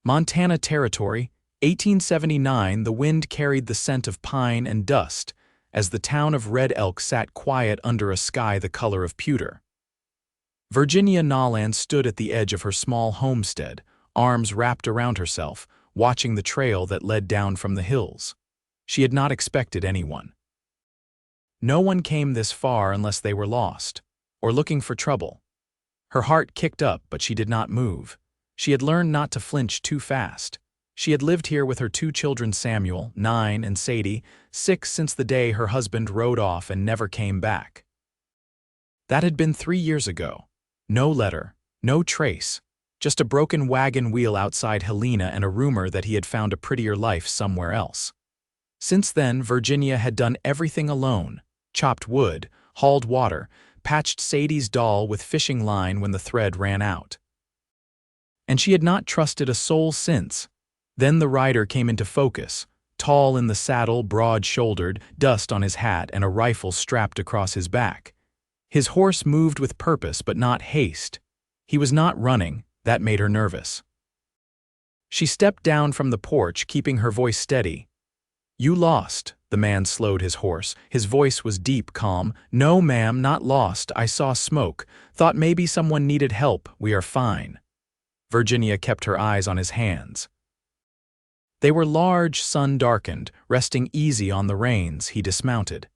Montana Territory, 1879. The wind carried the scent of pine and dust as the town of Red Elk sat quiet under a sky the color of pewter. Virginia Nolan stood at the edge of her small homestead, arms wrapped around herself, watching the trail that led down from the hills. She had not expected anyone. No one came this far unless they were lost, or looking for trouble. Her heart kicked up, but she did not move. She had learned not to flinch too fast. She had lived here with her two children, Samuel, 9, and Sadie, 6, since the day her husband rode off and never came back. That had been 3 years ago. No letter, no trace, just a broken wagon wheel outside Helena and a rumor that he had found a prettier life somewhere else. Since then, Virginia had done everything alone: chopped wood, hauled water, patched Sadie's doll with fishing line when the thread ran out. And she had not trusted a soul since. Then the rider came into focus, tall in the saddle, broad-shouldered, dust on his hat, and a rifle strapped across his back. His horse moved with purpose but not haste. He was not running. That made her nervous. She stepped down from the porch, keeping her voice steady. "You lost." The man slowed his horse. His voice was deep, calm. "No, ma'am, not lost. I saw smoke. Thought maybe someone needed help. We are fine." Virginia kept her eyes on his hands. They were large, sun-darkened, resting easy on the reins. He dismounted.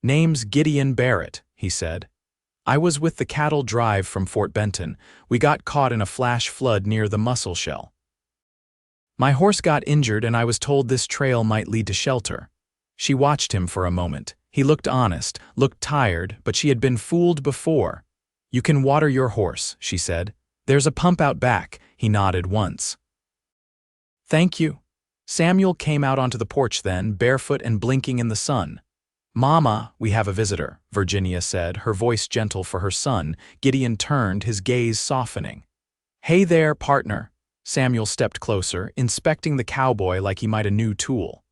"Name's Gideon Barrett," he said. "I was with the cattle drive from Fort Benton. We got caught in a flash flood near the Mussel Shell. My horse got injured and I was told this trail might lead to shelter." She watched him for a moment. He looked honest, looked tired, but she had been fooled before. "You can water your horse," she said. "There's a pump out back." He nodded once. "Thank you." Samuel came out onto the porch then, barefoot and blinking in the sun. "Mama, we have a visitor," Virginia said, her voice gentle for her son. Gideon turned, his gaze softening. "Hey there, partner." Samuel stepped closer, inspecting the cowboy like he might a new tool.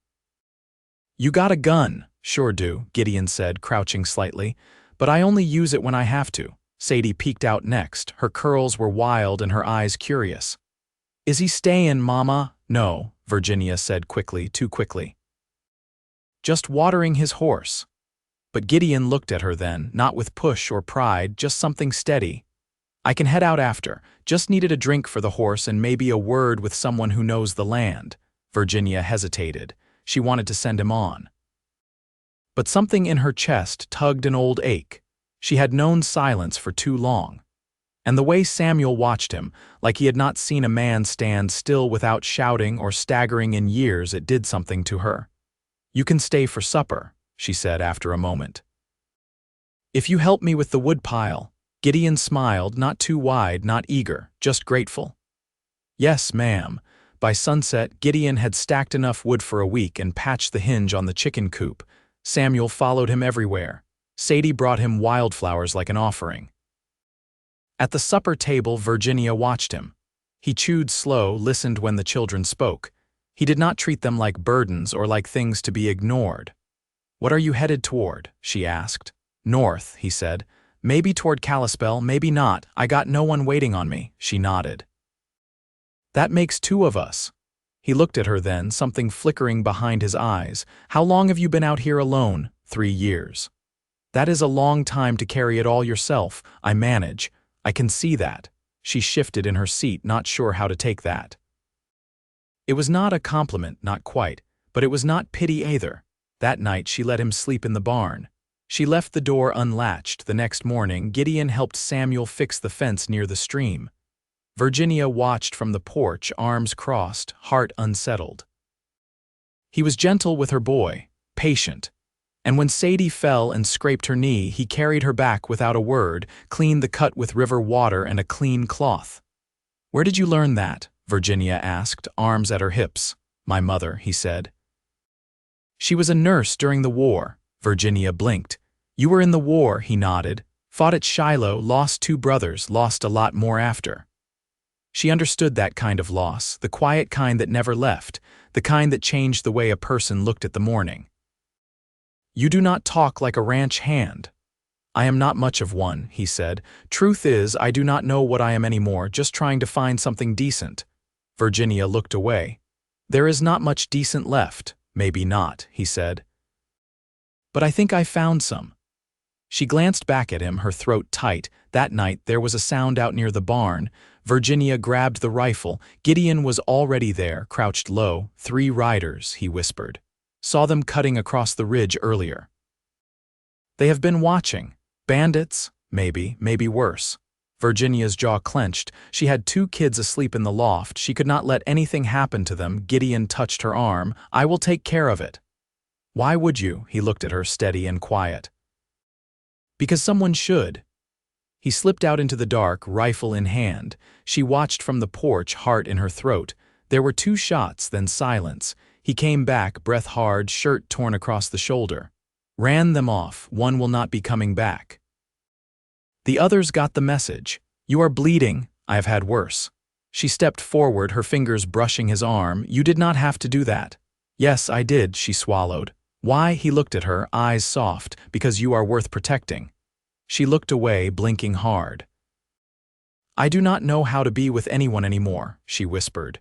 "You got a gun?" "Sure do," Gideon said, crouching slightly. "But I only use it when I have to." Sadie peeked out next. Her curls were wild and her eyes curious. "Is he stayin', Mama?" "No," Virginia said quickly, too quickly. "Just watering his horse." But Gideon looked at her then, not with push or pride, just something steady. "I can head out after. Just needed a drink for the horse and maybe a word with someone who knows the land." Virginia hesitated. She wanted to send him on. But something in her chest tugged an old ache. She had known silence for too long. And the way Samuel watched him, like he had not seen a man stand still without shouting or staggering in years, it did something to her. "You can stay for supper," she said after a moment. "If you help me with the woodpile." Gideon smiled, not too wide, not eager, just grateful. "Yes, ma'am." By sunset, Gideon had stacked enough wood for a week and patched the hinge on the chicken coop. Samuel followed him everywhere. Sadie brought him wildflowers like an offering. At the supper table, Virginia watched him. He chewed slow, listened when the children spoke. He did not treat them like burdens or like things to be ignored. "What are you headed toward?" she asked. "North," he said. "Maybe toward Kalispell, maybe not. I got no one waiting on me." She nodded. "That makes 2 of us." He looked at her then, something flickering behind his eyes. "How long have you been out here alone?" 3 years. "That is a long time to carry it all yourself." "I manage. I can see that." She shifted in her seat, not sure how to take that. It was not a compliment, not quite, but it was not pity either. That night she let him sleep in the barn. She left the door unlatched. The next morning, Gideon helped Samuel fix the fence near the stream. Virginia watched from the porch, arms crossed, heart unsettled. He was gentle with her boy, patient. And when Sadie fell and scraped her knee, he carried her back without a word, cleaned the cut with river water and a clean cloth. "Where did you learn that?" Virginia asked, arms at her hips. "My mother," he said. "She was a nurse during the war." Virginia blinked. "You were in the war," he nodded. "Fought at Shiloh, lost 2 brothers, lost a lot more after." She understood that kind of loss, the quiet kind that never left, the kind that changed the way a person looked at the morning. "You do not talk like a ranch hand." "I am not much of one," he said. "Truth is, I do not know what I am anymore, just trying to find something decent." Virginia looked away. There is not much decent left. Maybe not, he said. But I think I found some. She glanced back at him, her throat tight. That night there was a sound out near the barn. Virginia grabbed the rifle. Gideon was already there, crouched low. 3 riders, he whispered. Saw them cutting across the ridge earlier. They have been watching. Bandits? Maybe worse. Virginia's jaw clenched. She had 2 kids asleep in the loft. She could not let anything happen to them. Gideon touched her arm. I will take care of it. Why would you? He looked at her, steady and quiet. Because someone should. He slipped out into the dark, rifle in hand. She watched from the porch, heart in her throat. There were 2 shots, then silence. He came back, breath hard, shirt torn across the shoulder. Ran them off. One will not be coming back. The others got the message. You are bleeding. I have had worse. She stepped forward, her fingers brushing his arm. You did not have to do that. Yes, I did, she swallowed. Why? He looked at her, eyes soft. Because you are worth protecting. She looked away, blinking hard. I do not know how to be with anyone anymore, she whispered.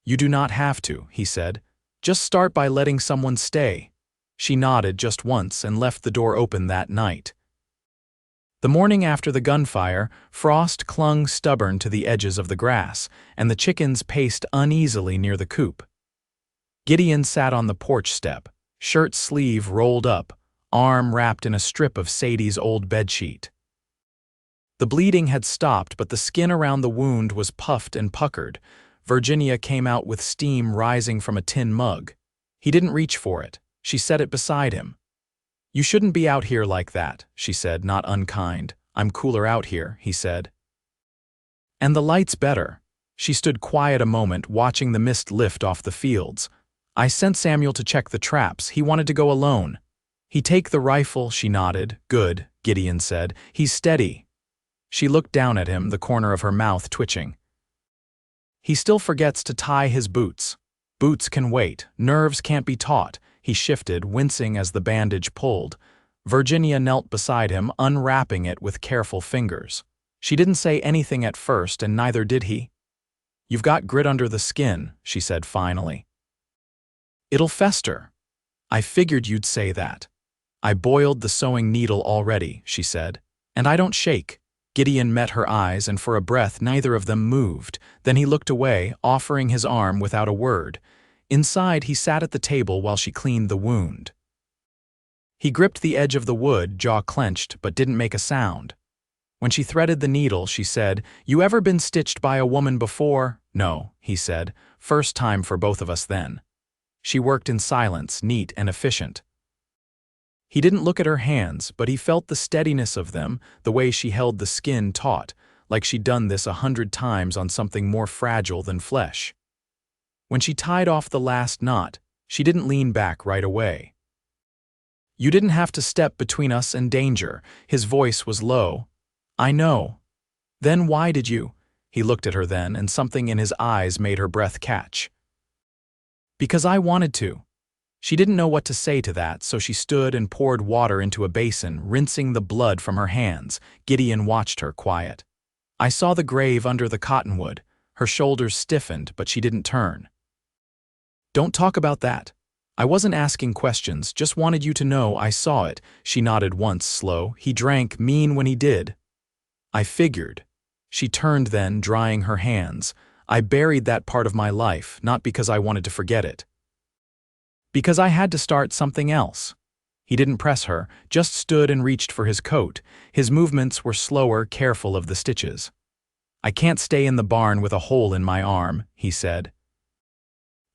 You do not have to, he said. Just start by letting someone stay. She nodded just once and left the door open that night. The morning after the gunfire, frost clung stubborn to the edges of the grass, and the chickens paced uneasily near the coop. Gideon sat on the porch step, shirt sleeve rolled up, arm wrapped in a strip of Sadie's old bedsheet. The bleeding had stopped, but the skin around the wound was puffed and puckered. Virginia came out with steam rising from a tin mug. He didn't reach for it. She set it beside him. You shouldn't be out here like that, she said, not unkind. I'm cooler out here, he said. And the light's better. She stood quiet a moment, watching the mist lift off the fields. I sent Samuel to check the traps. He wanted to go alone. He take the rifle, she nodded. Good, Gideon said. He's steady. She looked down at him, the corner of her mouth twitching. He still forgets to tie his boots. Boots can wait. Nerves can't be taught. He shifted, wincing as the bandage pulled. Virginia knelt beside him, unwrapping it with careful fingers. She didn't say anything at first, and neither did he. You've got grit under the skin, she said finally. It'll fester. I figured you'd say that. I boiled the sewing needle already, she said. And I don't shake. Gideon met her eyes, and for a breath neither of them moved. Then he looked away, offering his arm without a word. Inside, he sat at the table while she cleaned the wound. He gripped the edge of the wood, jaw clenched, but didn't make a sound. When she threaded the needle, she said, You ever been stitched by a woman before? No, he said. First time for both of us then. She worked in silence, neat and efficient. He didn't look at her hands, but he felt the steadiness of them, the way she held the skin taut, like she'd done this 100 times on something more fragile than flesh. When she tied off the last knot, she didn't lean back right away. You didn't have to step between us and danger. His voice was low. I know. Then why did you? He looked at her then, and something in his eyes made her breath catch. Because I wanted to. She didn't know what to say to that, so she stood and poured water into a basin, rinsing the blood from her hands. Gideon watched her, quiet. I saw the grave under the cottonwood. Her shoulders stiffened, but she didn't turn. Don't talk about that. I wasn't asking questions, just wanted you to know I saw it. She nodded once, slow. He drank, mean when he did. I figured. She turned then, drying her hands. I buried that part of my life, not because I wanted to forget it. Because I had to start something else. He didn't press her, just stood and reached for his coat. His movements were slower, careful of the stitches. I can't stay in the barn with a hole in my arm, he said.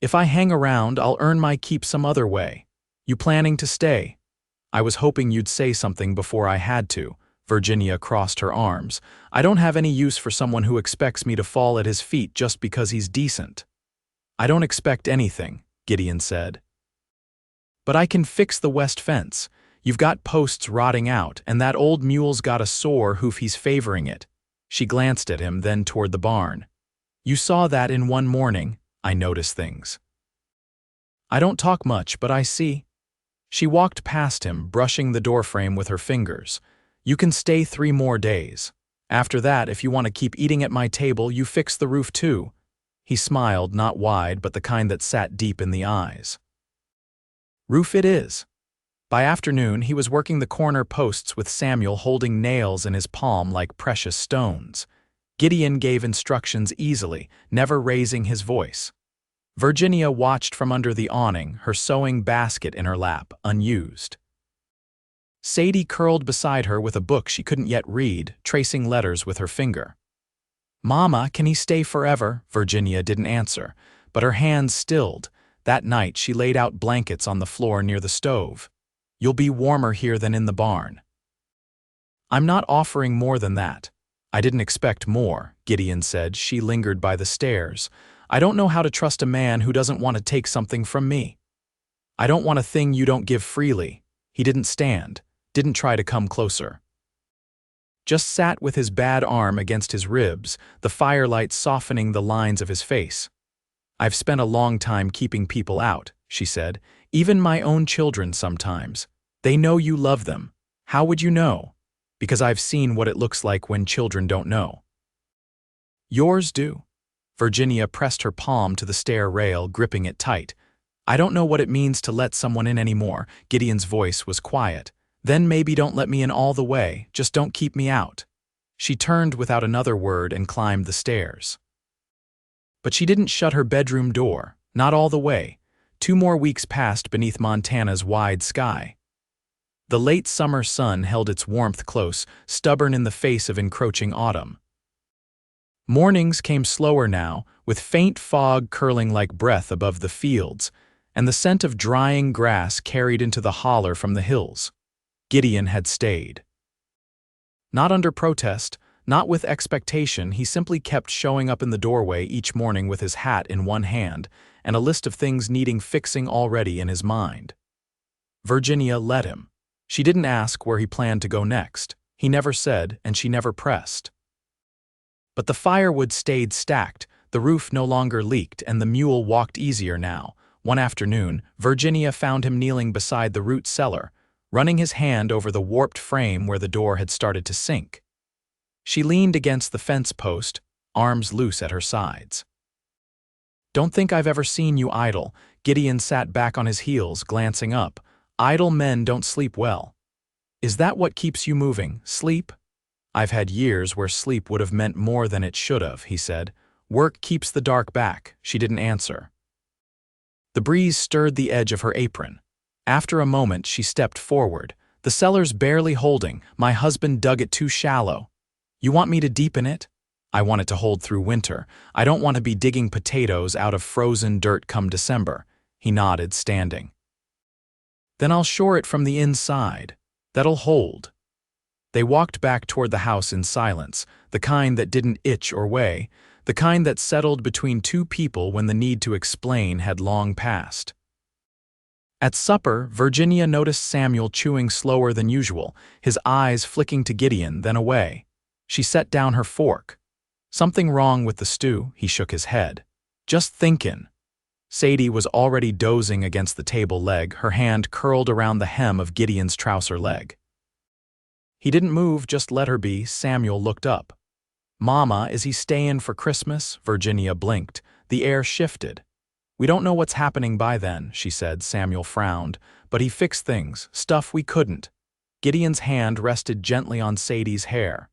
If I hang around, I'll earn my keep some other way. You planning to stay? I was hoping you'd say something before I had to. Virginia crossed her arms. I don't have any use for someone who expects me to fall at his feet just because he's decent. I don't expect anything, Gideon said. But I can fix the west fence. You've got posts rotting out, and that old mule's got a sore hoof. He's favoring it. She glanced at him, then toward the barn. You saw that in one morning. I notice things. I don't talk much, but I see. She walked past him, brushing the doorframe with her fingers. You can stay 3 more days. After that, if you want to keep eating at my table, you fix the roof too. He smiled, not wide, but the kind that sat deep in the eyes. Roof it is. By afternoon, he was working the corner posts with Samuel holding nails in his palm like precious stones. Gideon gave instructions easily, never raising his voice. Virginia watched from under the awning, her sewing basket in her lap, unused. Sadie curled beside her with a book she couldn't yet read, tracing letters with her finger. "Mama, can he stay forever?" Virginia didn't answer, but her hands stilled. That night she laid out blankets on the floor near the stove. "You'll be warmer here than in the barn." "I'm not offering more than that." "I didn't expect more," Gideon said. She lingered by the stairs. "I don't know how to trust a man who doesn't want to take something from me. I don't want a thing you don't give freely." He didn't stand, didn't try to come closer. Just sat with his bad arm against his ribs, the firelight softening the lines of his face. "I've spent a long time keeping people out," she said. "Even my own children sometimes. They know you love them. How would you know? Because I've seen what it looks like when children don't know." "Yours do." Virginia pressed her palm to the stair rail, gripping it tight. "I don't know what it means to let someone in anymore." Gideon's voice was quiet. "Then maybe don't let me in all the way, just don't keep me out." She turned without another word and climbed the stairs. But she didn't shut her bedroom door, not all the way. 2 more weeks passed beneath Montana's wide sky. The late summer sun held its warmth close, stubborn in the face of encroaching autumn. Mornings came slower now, with faint fog curling like breath above the fields, and the scent of drying grass carried into the holler from the hills. Gideon had stayed. Not under protest, not with expectation, he simply kept showing up in the doorway each morning with his hat in one hand and a list of things needing fixing already in his mind. Virginia let him. She didn't ask where he planned to go next. He never said, and she never pressed. But the firewood stayed stacked, the roof no longer leaked, and the mule walked easier now. One afternoon, Virginia found him kneeling beside the root cellar, running his hand over the warped frame where the door had started to sink. She leaned against the fence post, arms loose at her sides. "Don't think I've ever seen you idle." Gideon sat back on his heels, glancing up. "Idle men don't sleep well." "Is that what keeps you moving, sleep?" "I've had years where sleep would have meant more than it should have," he said. "Work keeps the dark back." She didn't answer. The breeze stirred the edge of her apron. After a moment, she stepped forward. "The cellar's barely holding. My husband dug it too shallow." "You want me to deepen it?" "I want it to hold through winter. I don't want to be digging potatoes out of frozen dirt come December." He nodded, standing. "Then I'll shore it from the inside. That'll hold." They walked back toward the house in silence, the kind that didn't itch or weigh, the kind that settled between two people when the need to explain had long passed. At supper, Virginia noticed Samuel chewing slower than usual, his eyes flicking to Gideon, then away. She set down her fork. "Something wrong with the stew?" He shook his head. "Just thinkin'." Sadie was already dozing against the table leg, her hand curled around the hem of Gideon's trouser leg. He didn't move, just let her be. Samuel looked up. "Mama, is he stayin' for Christmas?" Virginia blinked. The air shifted. "We don't know what's happening by then," she said. Samuel frowned. "But he fixed things, stuff we couldn't." Gideon's hand rested gently on Sadie's hair.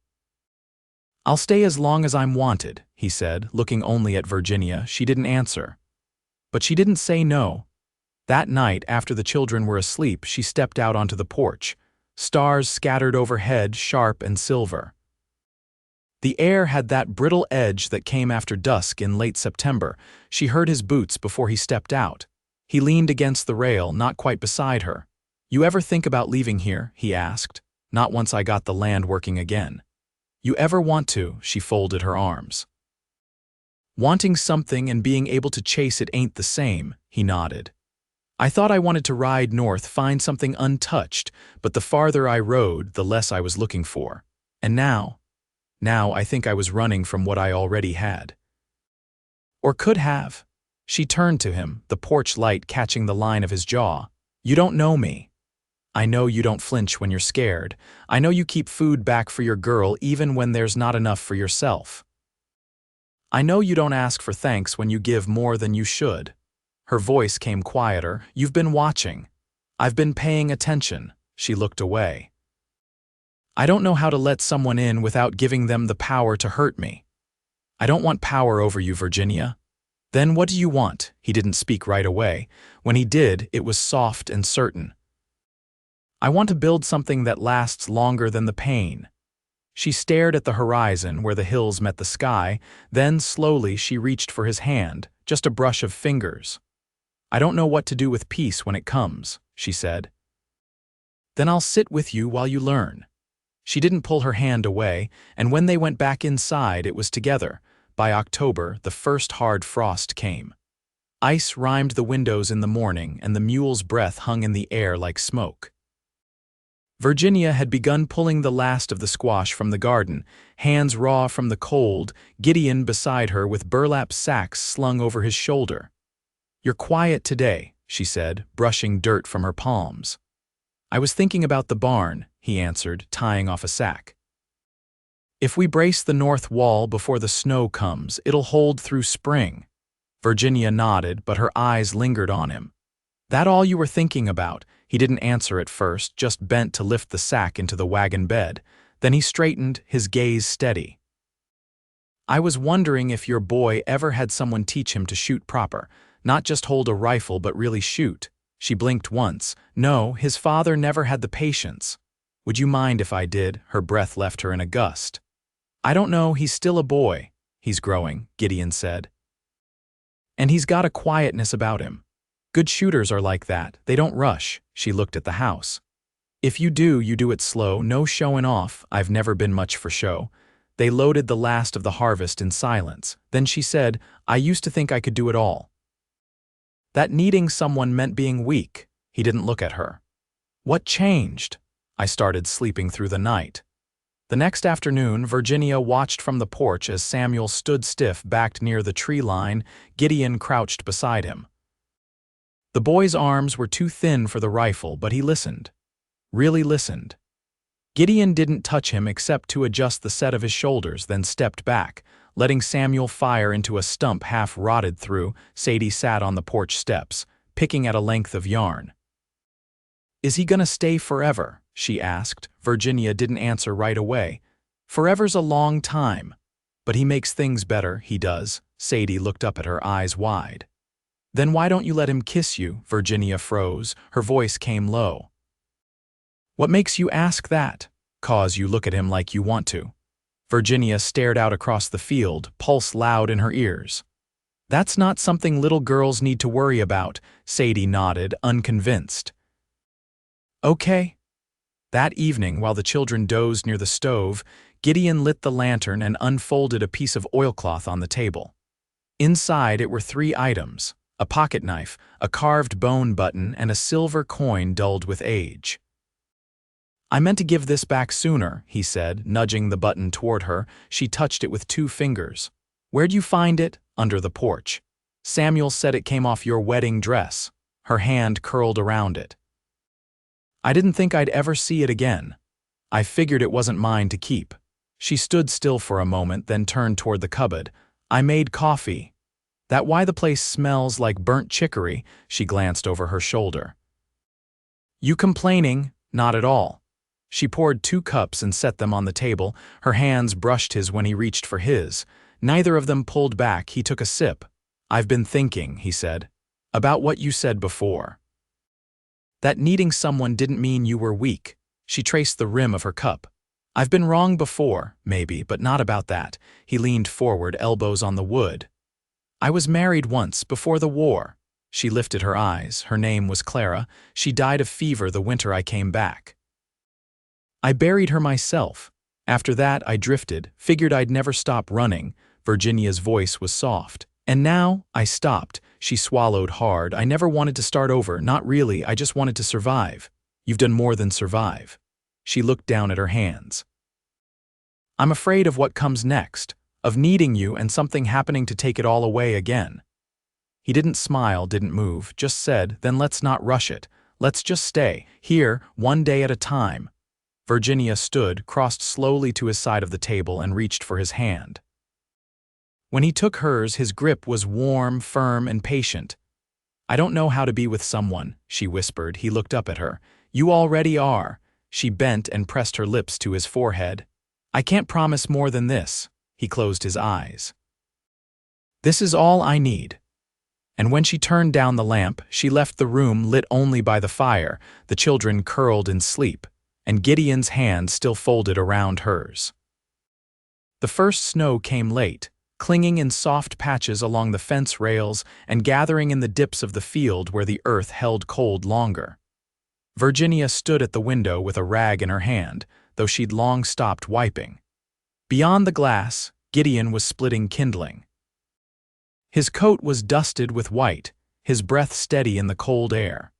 "I'll stay as long as I'm wanted," he said, looking only at Virginia. She didn't answer. But she didn't say no. That night, after the children were asleep, she stepped out onto the porch. Stars scattered overhead, sharp and silver. The air had that brittle edge that came after dusk in late September. She heard his boots before he stepped out. He leaned against the rail, not quite beside her. "You ever think about leaving here?" he asked. "Not once I got the land working again." "You ever want to?" She folded her arms. "Wanting something and being able to chase it ain't the same," he nodded. "I thought I wanted to ride north, find something untouched, but the farther I rode, the less I was looking for. And now I think I was running from what I already had. Or could have." She turned to him, the porch light catching the line of his jaw. "You don't know me. I know you don't flinch when you're scared. I know you keep food back for your girl even when there's not enough for yourself. I know you don't ask for thanks when you give more than you should. Her voice came quieter. You've been watching. I've been paying attention. She looked away. I don't know how to let someone in without giving them the power to hurt me. I don't want power over you, Virginia. Then what do you want? He didn't speak right away. When he did, it was soft and certain. I want to build something that lasts longer than the pain. She stared at the horizon where the hills met the sky, then slowly she reached for his hand, just a brush of fingers. I don't know what to do with peace when it comes, she said. Then I'll sit with you while you learn. She didn't pull her hand away, and when they went back inside, it was together. By October, the first hard frost came. Ice rimed the windows in the morning, and the mule's breath hung in the air like smoke. Virginia had begun pulling the last of the squash from the garden, hands raw from the cold, Gideon beside her with burlap sacks slung over his shoulder. You're quiet today, she said, brushing dirt from her palms. I was thinking about the barn, he answered, tying off a sack. If we brace the north wall before the snow comes, it'll hold through spring. Virginia nodded, but her eyes lingered on him. That all you were thinking about? He didn't answer at first, just bent to lift the sack into the wagon bed. Then he straightened, his gaze steady. I was wondering if your boy ever had someone teach him to shoot proper, not just hold a rifle but really shoot. She blinked once. No, his father never had the patience. Would you mind if I did? Her breath left her in a gust. I don't know, he's still a boy. He's growing, Gideon said. And he's got a quietness about him. Good shooters are like that, they don't rush. She looked at the house. If you do it slow, no showing off. I've never been much for show. They loaded the last of the harvest in silence. Then she said, I used to think I could do it all. That needing someone meant being weak. He didn't look at her. What changed? I started sleeping through the night. The next afternoon, Virginia watched from the porch as Samuel stood stiff backed near the tree line, Gideon crouched beside him. The boy's arms were too thin for the rifle, but he listened. Really listened. Gideon didn't touch him except to adjust the set of his shoulders, then stepped back, letting Samuel fire into a stump half rotted through. Sadie sat on the porch steps, picking at a length of yarn. Is he gonna stay forever? She asked. Virginia didn't answer right away. Forever's a long time. But he makes things better, he does. Sadie looked up at her, eyes wide. Then why don't you let him kiss you? Virginia froze. Her voice came low. What makes you ask that? 'Cause you look at him like you want to. Virginia stared out across the field, pulse loud in her ears. That's not something little girls need to worry about. Sadie nodded, unconvinced. Okay. That evening, while the children dozed near the stove, Gideon lit the lantern and unfolded a piece of oilcloth on the table. Inside it were 3 items. A pocket knife, a carved bone button, and a silver coin dulled with age. I meant to give this back sooner, he said, nudging the button toward her. She touched it with 2 fingers. Where'd you find it? Under the porch. Samuel said it came off your wedding dress. Her hand curled around it. I didn't think I'd ever see it again. I figured it wasn't mine to keep. She stood still for a moment, then turned toward the cupboard. I made coffee. That why the place smells like burnt chicory? She glanced over her shoulder. You complaining? Not at all. She poured 2 cups and set them on the table. Her hands brushed his when he reached for his. Neither of them pulled back. He took a sip. I've been thinking, he said, about what you said before. That needing someone didn't mean you were weak. She traced the rim of her cup. I've been wrong before, maybe, but not about that. He leaned forward, elbows on the wood. I was married once, before the war. She lifted her eyes. Her name was Clara. She died of fever the winter I came back. I buried her myself. After that, I drifted, figured I'd never stop running. Virginia's voice was soft. And now, I stopped. She swallowed hard. I never wanted to start over, not really, I just wanted to survive. You've done more than survive. She looked down at her hands. I'm afraid of what comes next, of needing you and something happening to take it all away again. He didn't smile, didn't move, just said, then let's not rush it. Let's just stay, here, one day at a time. Virginia stood, crossed slowly to his side of the table and reached for his hand. When he took hers, his grip was warm, firm, and patient. "I don't know how to be with someone," she whispered. He looked up at her. "You already are." She bent and pressed her lips to his forehead. "I can't promise more than this." He closed his eyes. "This is all I need." And when she turned down the lamp, she left the room lit only by the fire, the children curled in sleep, and Gideon's hand still folded around hers. The first snow came late, clinging in soft patches along the fence rails and gathering in the dips of the field where the earth held cold longer. Virginia stood at the window with a rag in her hand, though she'd long stopped wiping. Beyond the glass, Gideon was splitting kindling. His coat was dusted with white, his breath steady in the cold air.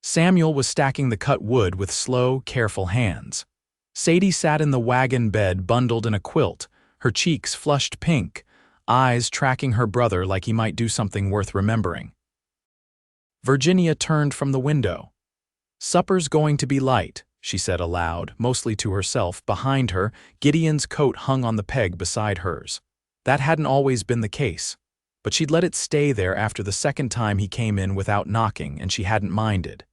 Samuel was stacking the cut wood with slow, careful hands. Sadie sat in the wagon bed bundled in a quilt, her cheeks flushed pink, eyes tracking her brother like he might do something worth remembering. Virginia turned from the window. "Supper's going to be light," she said aloud, mostly to herself. Behind her, Gideon's coat hung on the peg beside hers. That hadn't always been the case, but she'd let it stay there after the second time he came in without knocking, and she hadn't minded.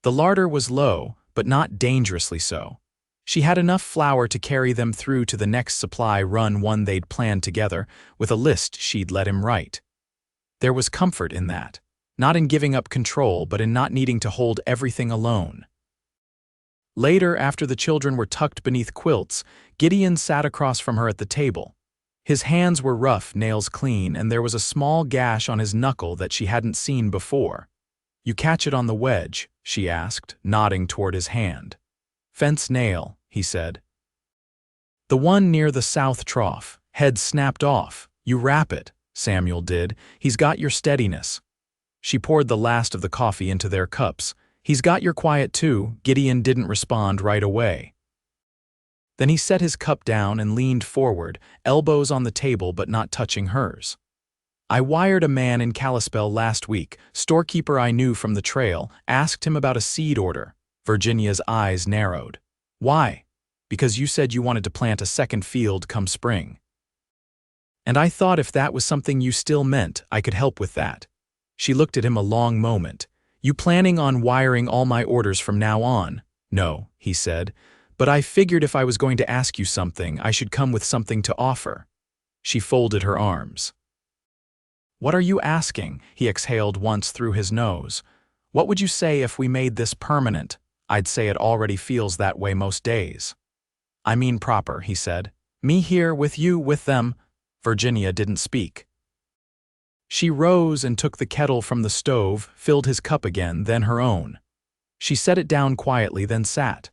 The larder was low, but not dangerously so. She had enough flour to carry them through to the next supply run, one they'd planned together, with a list she'd let him write. There was comfort in that, not in giving up control, but in not needing to hold everything alone. Later, after the children were tucked beneath quilts, Gideon sat across from her at the table. His hands were rough, nails clean, and there was a small gash on his knuckle that she hadn't seen before. "You catch it on the wedge?" she asked, nodding toward his hand. "Fence nail," he said. "The one near the south trough. Head snapped off. You wrap it." Samuel did. "He's got your steadiness." She poured the last of the coffee into their cups. "He's got your quiet too." Gideon didn't respond right away. Then he set his cup down and leaned forward, elbows on the table but not touching hers. "I wired a man in Kalispell last week, storekeeper I knew from the trail, asked him about a seed order." Virginia's eyes narrowed. "Why?" "Because you said you wanted to plant a second field come spring. And I thought if that was something you still meant, I could help with that." She looked at him a long moment. "You planning on wiring all my orders from now on?" "No," he said. "But I figured if I was going to ask you something, I should come with something to offer." She folded her arms. "What are you asking?" He exhaled once through his nose. "What would you say if we made this permanent?" "I'd say it already feels that way most days." "I mean proper," he said. "Me here, with you, with them." Virginia didn't speak. She rose and took the kettle from the stove, filled his cup again, then her own. She set it down quietly, then sat.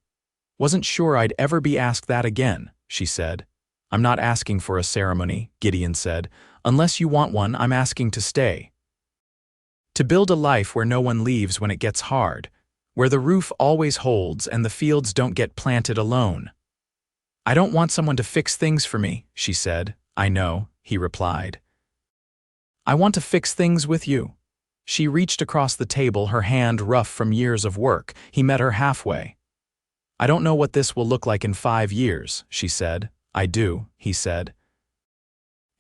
"Wasn't sure I'd ever be asked that again," she said. "I'm not asking for a ceremony," Gideon said. "Unless you want one, I'm asking to stay. To build a life where no one leaves when it gets hard, where the roof always holds and the fields don't get planted alone." "I don't want someone to fix things for me," she said. "I know," he replied. "I want to fix things with you." She reached across the table, her hand rough from years of work. He met her halfway. "I don't know what this will look like in 5 years, she said. "I do," he said.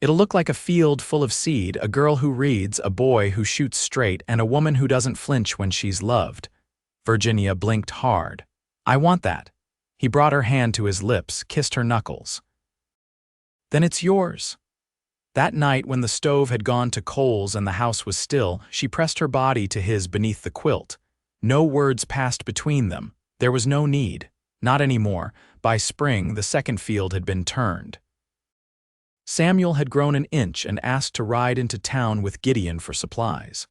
"It'll look like a field full of seed, a girl who reads, a boy who shoots straight, and a woman who doesn't flinch when she's loved." Virginia blinked hard. "I want that." He brought her hand to his lips, kissed her knuckles. "Then it's yours." That night, when the stove had gone to coals and the house was still, she pressed her body to his beneath the quilt. No words passed between them. There was no need. Not anymore. By spring, the second field had been turned. Samuel had grown an inch and asked to ride into town with Gideon for supplies.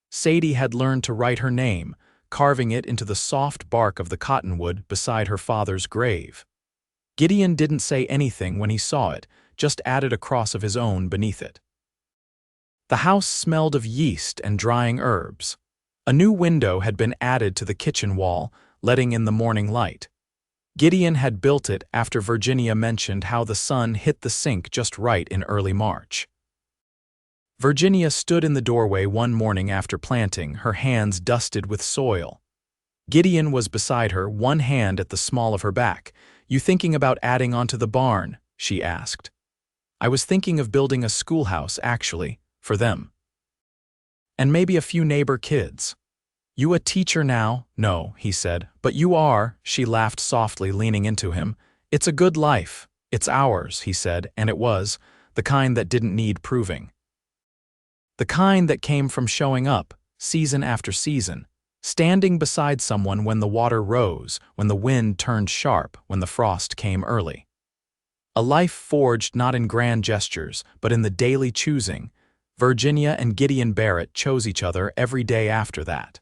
Sadie had learned to write her name, carving it into the soft bark of the cottonwood beside her father's grave. Gideon didn't say anything when he saw it, just added a cross of his own beneath it. The house smelled of yeast and drying herbs. A new window had been added to the kitchen wall, letting in the morning light. Gideon had built it after Virginia mentioned how the sun hit the sink just right in early March. Virginia stood in the doorway one morning after planting, her hands dusted with soil. Gideon was beside her, one hand at the small of her back. "You thinking about adding onto the barn?" she asked. I was thinking of building a schoolhouse, actually, for them. And maybe a few neighbor kids. You a teacher now? No, he said. But you are, she laughed softly, leaning into him. It's a good life. It's ours, he said, and it was, the kind that didn't need proving. The kind that came from showing up, season after season, standing beside someone when the water rose, when the wind turned sharp, when the frost came early. A life forged not in grand gestures, but in the daily choosing. Virginia and Gideon Barrett chose each other every day after that.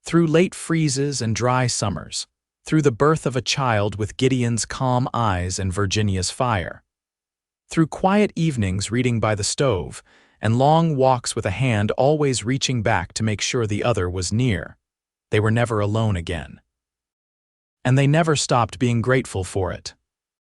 Through late freezes and dry summers, through the birth of a child with Gideon's calm eyes and Virginia's fire, through quiet evenings reading by the stove, and long walks with a hand always reaching back to make sure the other was near, they were never alone again. And they never stopped being grateful for it.